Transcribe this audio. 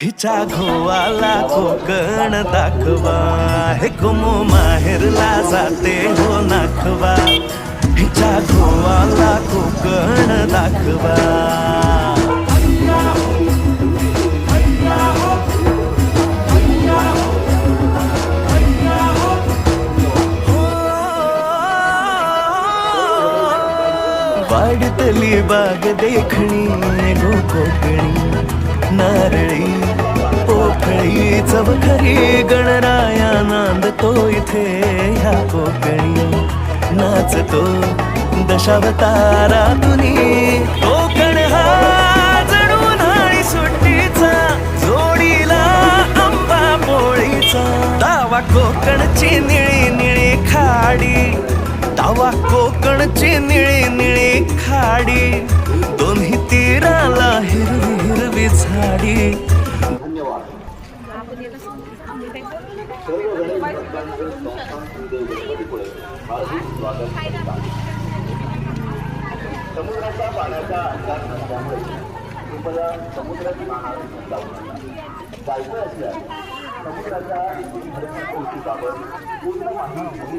हिचा घोवाला कोकण दाखवा, हे कुमो माहेरला जाते हो नाखवा. हिचा घोवाला कोकण दाखवा. वाडतली बाग देखणी गो कोकणी, नारळी पोखळी चवखरी गणराया नांदतो इथे ह्या कोकणी. नाचतो दशावतारातुनी कोकण हा जणू नाळी सुट्टीचा, जोडीला आंबा पोळीचा. दावा कोकणची निळी निळी खाडी, दावा कोकणची निळी निळी खाडी. दोन्ही तीराला हिरवी हिरवी झाडी. समुद्राच्या पाण्याचा अंदाज नसल्यामुळे कृपया समुद्राची महाग जाऊ नका. जायचं असल्यास समुद्राच्या पूर्ण माहिती